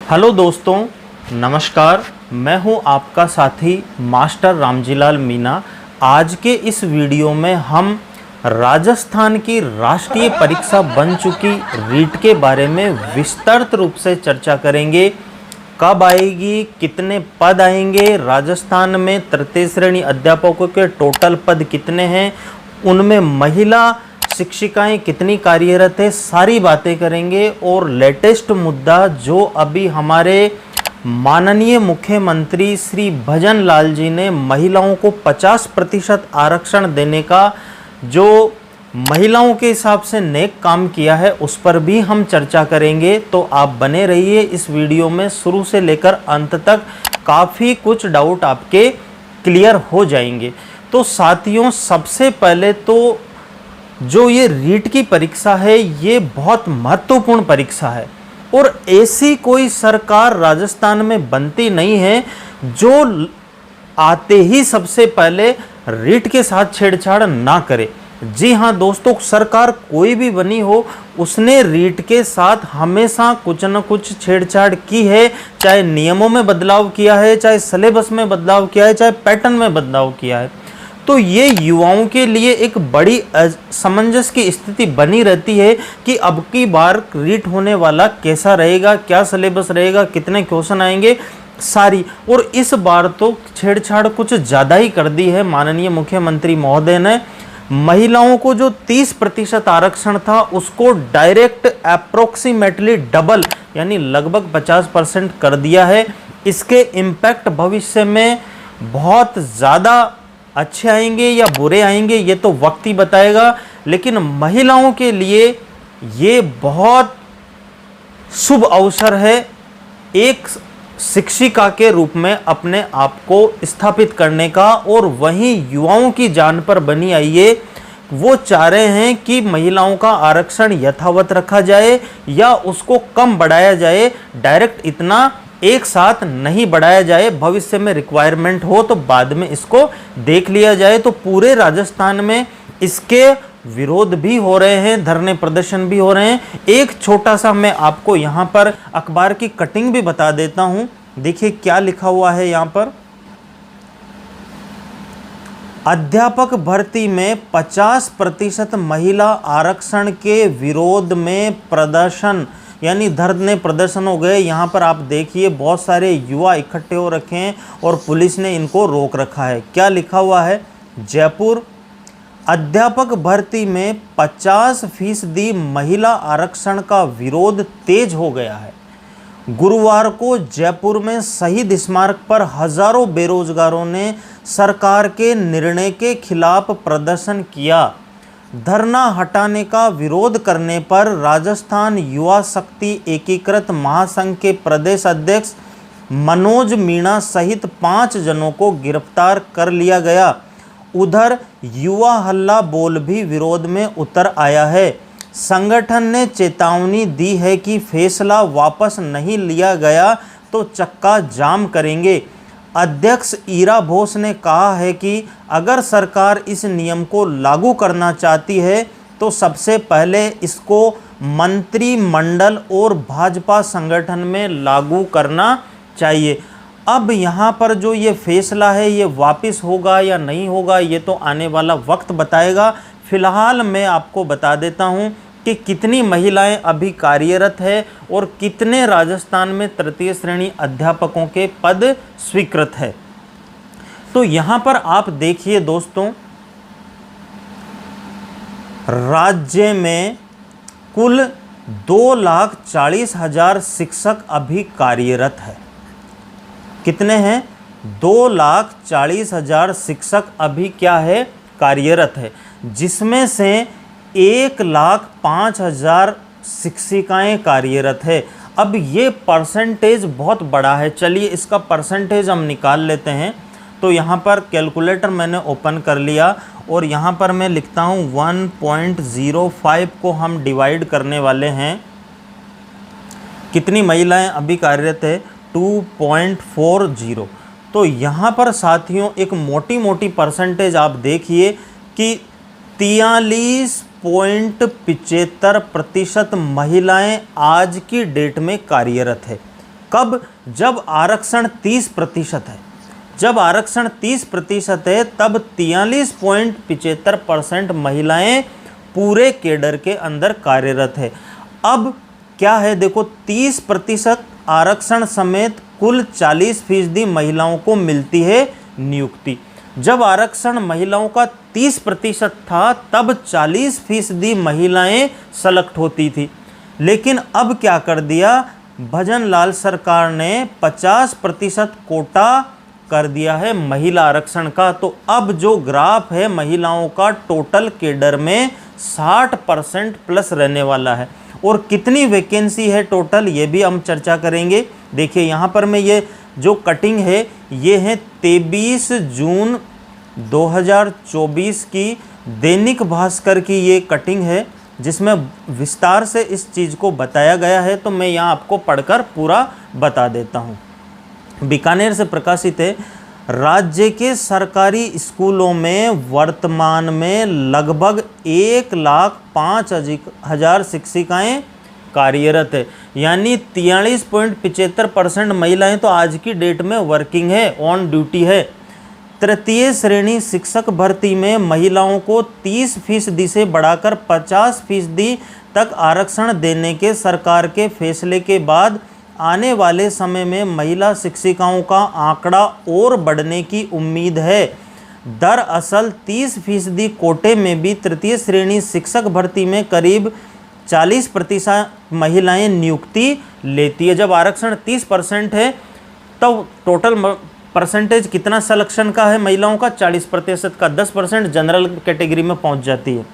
Hello दोस्तों, नमस्कार। मैं हूं आपका साथी मास्टर रामजीलाल मीना। आज के इस वीडियो में हम राजस्थान की राष्ट्रीय परीक्षा बन चुकी रीट के बारे में विस्तृत रूप से चर्चा करेंगे। कब आएगी, कितने पद आएंगे, राजस्थान में तृतीय श्रेणी अध्यापकों के टोटल पद कितने हैं, उनमें महिला शिक्षिकाएं कितनी कार्यरत है, सारी बातें करेंगे। और लेटेस्ट मुद्दा जो अभी हमारे माननीय मुख्यमंत्री श्री भजन लाल जी ने महिलाओं को 50% आरक्षण देने का जो महिलाओं के हिसाब से नेक काम किया है, उस पर भी हम चर्चा करेंगे। तो आप बने रहिए इस वीडियो में, शुरू से लेकर अंत तक काफ़ी कुछ डाउट आपके क्लियर हो जाएंगे। तो साथियों, सबसे पहले तो जो ये रीट की परीक्षा है, ये बहुत महत्वपूर्ण परीक्षा है और ऐसी कोई सरकार राजस्थान में बनती नहीं है जो आते ही सबसे पहले रीट के साथ छेड़छाड़ ना करे। जी हाँ दोस्तों, सरकार कोई भी बनी हो, उसने रीट के साथ हमेशा कुछ न कुछ छेड़छाड़ की है। चाहे नियमों में बदलाव किया है, चाहे सिलेबस में बदलाव किया है, चाहे पैटर्न में बदलाव किया है। तो ये युवाओं के लिए एक बड़ी असमंजस की स्थिति बनी रहती है कि अब की बार रीट होने वाला कैसा रहेगा, क्या सिलेबस रहेगा, कितने क्वेश्चन आएंगे, सारी। और इस बार तो छेड़छाड़ कुछ ज़्यादा ही कर दी है माननीय मुख्यमंत्री महोदय ने। महिलाओं को जो 30% आरक्षण था, उसको डायरेक्ट अप्रोक्सीमेटली डबल यानी लगभग 50% कर दिया है। इसके इम्पैक्ट भविष्य में बहुत ज़्यादा अच्छे आएंगे या बुरे आएंगे, ये तो वक्त ही बताएगा। लेकिन महिलाओं के लिए ये बहुत शुभ अवसर है एक शिक्षिका के रूप में अपने आप को स्थापित करने का। और वहीं युवाओं की जान पर बनी आई है, वो चाह रहे हैं कि महिलाओं का आरक्षण यथावत रखा जाए या उसको कम बढ़ाया जाए, डायरेक्ट इतना एक साथ नहीं बढ़ाया जाए। भविष्य में रिक्वायरमेंट हो तो बाद में इसको देख लिया जाए। तो पूरे राजस्थान में इसके विरोध भी हो रहे हैं, धरने प्रदर्शन भी हो रहे हैं। एक छोटा सा मैं आपको यहाँ पर अखबार की कटिंग भी बता देता हूँ। देखिए क्या लिखा हुआ है यहाँ पर। अध्यापक भर्ती में 50% महिला आरक्षण के विरोध में प्रदर्शन यानी धरने प्रदर्शन हो गए। यहाँ पर आप देखिए बहुत सारे युवा इकट्ठे हो रखे हैं और पुलिस ने इनको रोक रखा है। क्या लिखा हुआ है, जयपुर अध्यापक भर्ती में 50% महिला आरक्षण का विरोध तेज हो गया है। गुरुवार को जयपुर में शहीद स्मारक पर हजारों बेरोजगारों ने सरकार के निर्णय के खिलाफ प्रदर्शन किया। धरना हटाने का विरोध करने पर राजस्थान युवा शक्ति एकीकृत महासंघ के प्रदेश अध्यक्ष मनोज मीणा सहित 5 जनों को गिरफ्तार कर लिया गया। उधर युवा हल्ला बोल भी विरोध में उतर आया है। संगठन ने चेतावनी दी है कि फैसला वापस नहीं लिया गया तो चक्का जाम करेंगे। अध्यक्ष ईरा बोस ने कहा है कि अगर सरकार इस नियम को लागू करना चाहती है तो सबसे पहले इसको मंत्रिमंडल और भाजपा संगठन में लागू करना चाहिए। अब यहाँ पर जो ये फैसला है, ये वापस होगा या नहीं होगा, ये तो आने वाला वक्त बताएगा। फिलहाल मैं आपको बता देता हूँ कि कितनी महिलाएं अभी कार्यरत है और कितने राजस्थान में तृतीय श्रेणी अध्यापकों के पद स्वीकृत है। तो यहाँ पर आप देखिए दोस्तों, राज्य में कुल 2,40,000 शिक्षक अभी कार्यरत है। कितने हैं? 2,40,000 शिक्षक अभी क्या है, कार्यरत है, जिसमें से 1,05,000 शिक्षिकाएं कार्यरत है। अब ये परसेंटेज बहुत बड़ा है। चलिए इसका परसेंटेज हम निकाल लेते हैं। तो यहाँ पर कैलकुलेटर मैंने ओपन कर लिया और यहाँ पर मैं लिखता हूँ 1.05 को हम डिवाइड करने वाले हैं। कितनी महिलाएं अभी कार्यरत है? 2.40। तो यहाँ पर साथियों एक मोटी मोटी परसेंटेज आप देखिए कि 43.75% महिलाएं आज की डेट में कार्यरत है। कब? जब आरक्षण 30% है। जब आरक्षण 30% है तब 43.75% महिलाएं पूरे केडर के अंदर कार्यरत है। अब क्या है देखो, 30% आरक्षण समेत कुल 40% महिलाओं को मिलती है नियुक्ति। जब आरक्षण महिलाओं का 30% था तब 40% महिलाएं सेलेक्ट होती थी, लेकिन अब क्या कर दिया, भजनलाल सरकार ने 50% कोटा कर दिया है महिला आरक्षण का। तो अब जो ग्राफ है महिलाओं का टोटल केडर में 60% प्लस रहने वाला है। और कितनी वैकेंसी है टोटल, ये भी हम चर्चा करेंगे। देखिए यहाँ पर मैं ये जो कटिंग है ये है 23 जून 2024 की दैनिक भास्कर की ये कटिंग है, जिसमें विस्तार से इस चीज़ को बताया गया है। तो मैं यहाँ आपको पढ़कर पूरा बता देता हूँ। बीकानेर से प्रकाशित है, राज्य के सरकारी स्कूलों में वर्तमान में लगभग 1,05,000 शिक्षिकाएं कार्यरत है, यानी 43.75% महिलाएं तो आज की डेट में वर्किंग है, ऑन ड्यूटी है। तृतीय श्रेणी शिक्षक भर्ती में महिलाओं को 30% से बढ़ाकर 50% तक आरक्षण देने के सरकार के फैसले के बाद आने वाले समय में महिला शिक्षिकाओं का आंकड़ा और बढ़ने की उम्मीद है। दरअसल 30% कोटे में भी तृतीय श्रेणी शिक्षक भर्ती में करीब 40% महिलाएं नियुक्ति लेती है। जब आरक्षण 30% है तो टोटल परसेंटेज कितना सिलेक्शन का है महिलाओं का, 40% का, 10% जनरल कैटेगरी में पहुंच जाती है।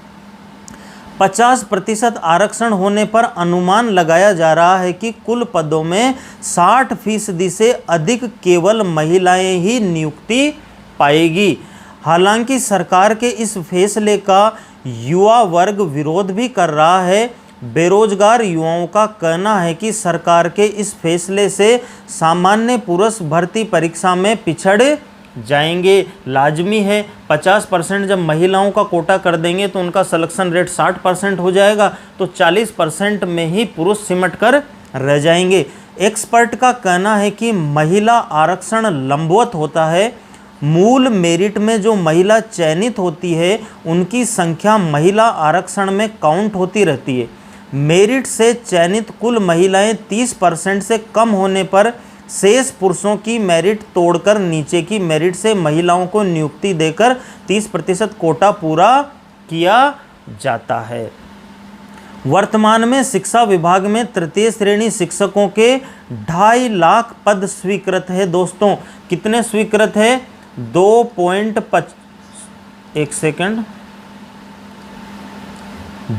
50% आरक्षण होने पर अनुमान लगाया जा रहा है कि कुल पदों में 60% से अधिक केवल महिलाएं ही नियुक्ति पाएगी। हालांकि सरकार के इस फैसले का युवा वर्ग विरोध भी कर रहा है। बेरोजगार युवाओं का कहना है कि सरकार के इस फैसले से सामान्य पुरुष भर्ती परीक्षा में पिछड़ जाएंगे। लाजमी है 50% जब महिलाओं का कोटा कर देंगे तो उनका सिलेक्शन रेट 60% हो जाएगा, तो 40% में ही पुरुष सिमट कर रह जाएंगे। एक्सपर्ट का कहना है कि महिला आरक्षण लंबवत होता है। मूल मेरिट में जो महिला चयनित होती है उनकी संख्या महिला आरक्षण में काउंट होती रहती है। मेरिट से चयनित कुल महिलाएं 30% से कम होने पर शेष पुरुषों की मेरिट तोड़कर नीचे की मेरिट से महिलाओं को नियुक्ति देकर 30% कोटा पूरा किया जाता है। वर्तमान में शिक्षा विभाग में तृतीय श्रेणी शिक्षकों के 2.5 लाख पद स्वीकृत है। दोस्तों कितने स्वीकृत है?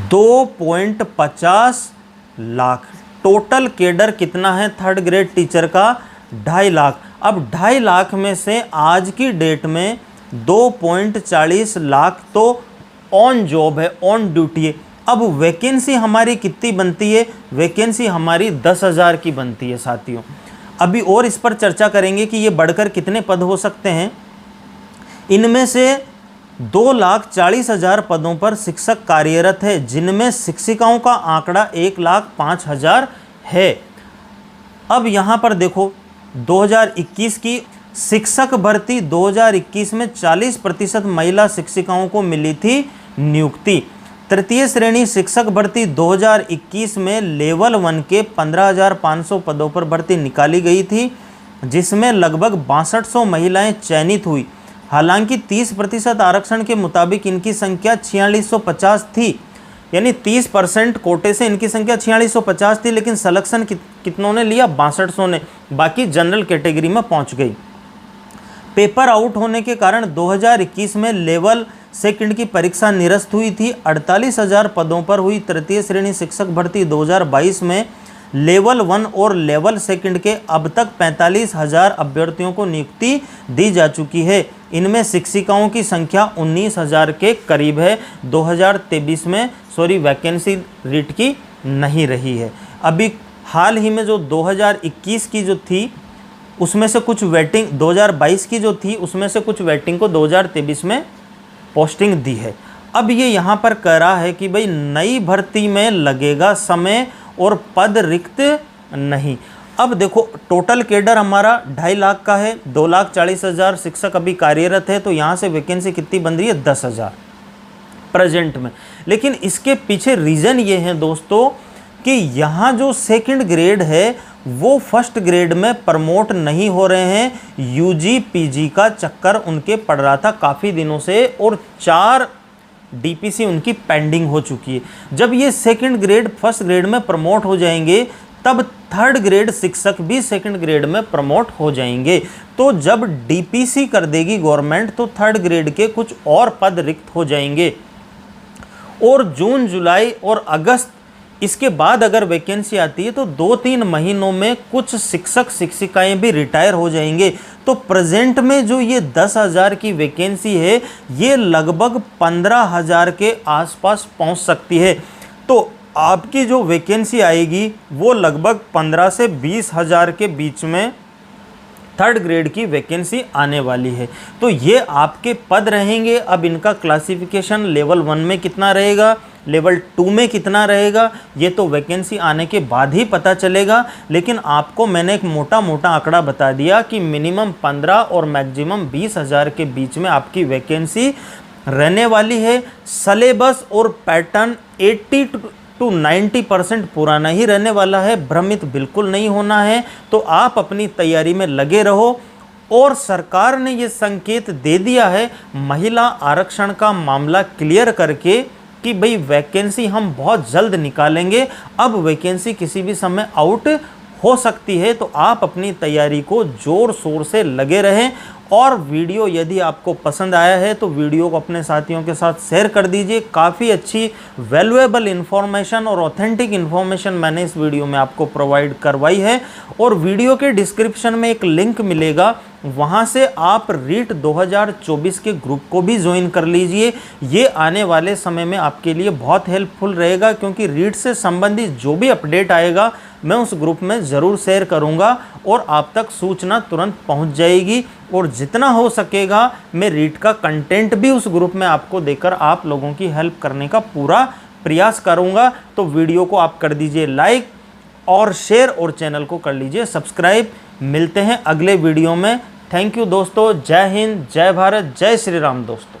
2.50 लाख। टोटल केडर कितना है थर्ड ग्रेड टीचर का? 2.5 लाख। अब 2.5 लाख में से आज की डेट में 2.40 लाख तो ऑन जॉब है, ऑन ड्यूटी है। अब वैकेंसी हमारी कितनी बनती है? वैकेंसी हमारी 10,000 की बनती है साथियों। अभी और इस पर चर्चा करेंगे कि ये बढ़कर कितने पद हो सकते हैं। इनमें से 2,40,000 पदों पर शिक्षक कार्यरत है, जिनमें शिक्षिकाओं का आंकड़ा 1,05,000 है। अब यहाँ पर देखो 2021 की शिक्षक भर्ती 2021 में 40% महिला शिक्षिकाओं को मिली थी नियुक्ति। तृतीय श्रेणी शिक्षक भर्ती 2021 में लेवल 1 के 15,500 पदों पर भर्ती निकाली गई थी, जिसमें लगभग 6200 महिलाएं चयनित हुई। हालांकि 30% आरक्षण के मुताबिक इनकी संख्या 4650 थी, यानी 30% कोटे से इनकी संख्या 4650 थी, लेकिन सिलेक्शन कितनों ने लिया? 6200 ने। बाकी जनरल कैटेगरी में पहुंच गई। पेपर आउट होने के कारण 2021 में लेवल सेकंड की परीक्षा निरस्त हुई थी। 48,000 पदों पर हुई तृतीय श्रेणी शिक्षक भर्ती 2022 में लेवल 1 और लेवल सेकंड के अब तक 45,000 अभ्यर्थियों को नियुक्ति दी जा चुकी है। इनमें शिक्षिकाओं की संख्या 19,000 के करीब है। 2023 में वैकेंसी रीट की नहीं रही है। अभी हाल ही में जो 2021 की जो थी उसमें से कुछ वेटिंग, 2022 की जो थी उसमें से कुछ वेटिंग को 2023 में पोस्टिंग दी है। अब ये यहाँ पर कह रहा है कि भाई नई भर्ती में लगेगा समय और पद रिक्त नहीं। अब देखो टोटल कैडर हमारा 2.5 लाख का है, 2,40,000 शिक्षक अभी कार्यरत है, तो यहाँ से वैकेंसी कितनी बन रही है? 10,000 प्रेजेंट में। लेकिन इसके पीछे रीज़न ये है दोस्तों कि यहाँ जो सेकंड ग्रेड है वो फर्स्ट ग्रेड में प्रमोट नहीं हो रहे हैं। यूजी पीजी का चक्कर उनके पड़ रहा था काफ़ी दिनों से, और 4 डीपीसी उनकी पेंडिंग हो चुकी है। जब ये सेकंड ग्रेड फर्स्ट ग्रेड में प्रमोट हो जाएंगे तब थर्ड ग्रेड शिक्षक भी सेकंड ग्रेड में प्रमोट हो जाएंगे। तो जब डीपीसी कर देगी गवर्नमेंट तो थर्ड ग्रेड के कुछ और पद रिक्त हो जाएंगे, और जून जुलाई और अगस्त इसके बाद अगर वैकेंसी आती है तो 2-3 महीनों में कुछ शिक्षक शिक्षिकाएं भी रिटायर हो जाएंगे। तो प्रेजेंट में जो ये 10,000 की वैकेंसी है ये लगभग 15,000 के आसपास पहुंच सकती है। तो आपकी जो वैकेंसी आएगी वो लगभग 15 से 20,000 के बीच में थर्ड ग्रेड की वैकेंसी आने वाली है। तो ये आपके पद रहेंगे। अब इनका क्लासिफिकेशन लेवल 1 में कितना रहेगा, लेवल 2 में कितना रहेगा, ये तो वैकेंसी आने के बाद ही पता चलेगा। लेकिन आपको मैंने एक मोटा मोटा आंकड़ा बता दिया कि मिनिमम 15 और मैक्सिमम 20,000 के बीच में आपकी वैकेंसी रहने वाली है। सिलेबस और पैटर्न 80 to 90% पुराना ही रहने वाला है, भ्रमित बिल्कुल नहीं होना है। तो आप अपनी तैयारी में लगे रहो। और सरकार ने ये संकेत दे दिया है महिला आरक्षण का मामला क्लियर करके कि भाई वैकेंसी हम बहुत जल्द निकालेंगे, अब वैकेंसी किसी भी समय आउट हो सकती है। तो आप अपनी तैयारी को जोर शोर से लगे रहें। और वीडियो यदि आपको पसंद आया है तो वीडियो को अपने साथियों के साथ शेयर कर दीजिए। काफ़ी अच्छी वैल्यूएबल इन्फॉर्मेशन और ऑथेंटिक इन्फॉर्मेशन मैंने इस वीडियो में आपको प्रोवाइड करवाई है। और वीडियो के डिस्क्रिप्शन में एक लिंक मिलेगा, वहाँ से आप रीट 2024 के ग्रुप को भी ज्वाइन कर लीजिए। ये आने वाले समय में आपके लिए बहुत हेल्पफुल रहेगा, क्योंकि रीट से संबंधित जो भी अपडेट आएगा मैं उस ग्रुप में ज़रूर शेयर करूँगा और आप तक सूचना तुरंत पहुँच जाएगी। और जितना हो सकेगा मैं रीट का कंटेंट भी उस ग्रुप में आपको देकर आप लोगों की हेल्प करने का पूरा प्रयास करूँगा। तो वीडियो को आप कर दीजिए लाइक और शेयर, और चैनल को कर लीजिए सब्सक्राइब। मिलते हैं अगले वीडियो में। थैंक यू दोस्तों। जय हिंद, जय भारत, जय श्री राम दोस्तों।